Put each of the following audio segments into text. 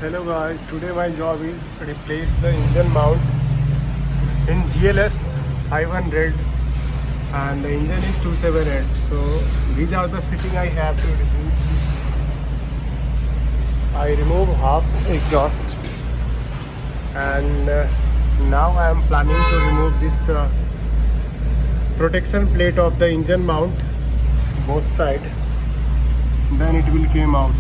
Hello guys, today my job is replace the engine mount in GLS 500 and the engine is 278. So these are the fitting I have to remove. I remove half exhaust and now I am planning to remove this protection plate of the engine mount both side, then it will came out.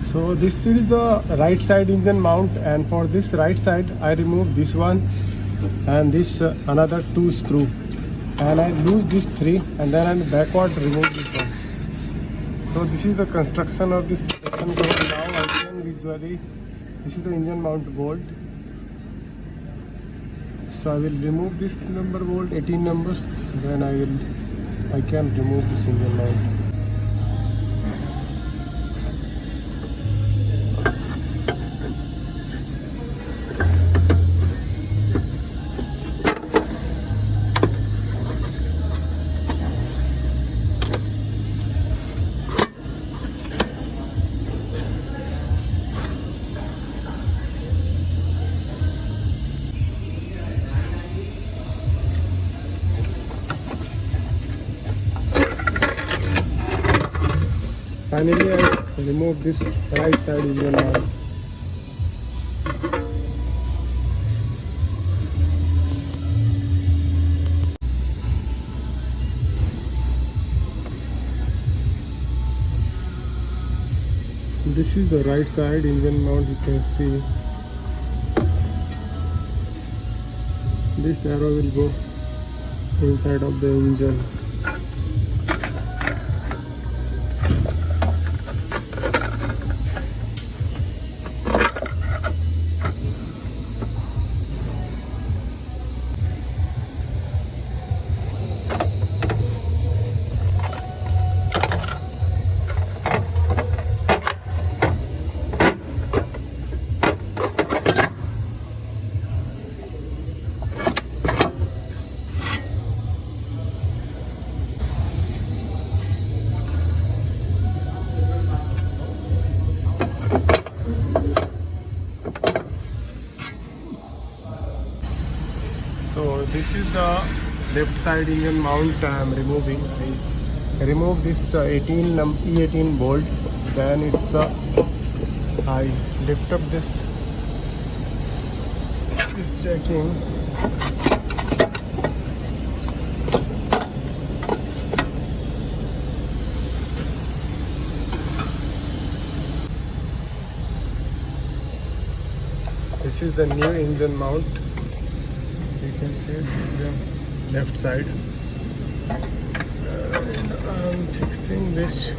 So this is the right side engine mount, and for this right side I remove this one and this another two screw, and I lose these three, and then I backward remove this one. So this is the construction of this protection bolt. Now I can visually, this is the engine mount bolt. So I will remove this number bolt, 18 number, then I can remove this engine mount. Finally, I remove this right side engine mount. This is the right side engine mount. You can see this arrow will go inside of the engine. So this is the left side engine mount I am removing. I remove this E18 bolt, then it's I lift up this checking. This is the new engine mount. You can see this is the left side, and I'm fixing this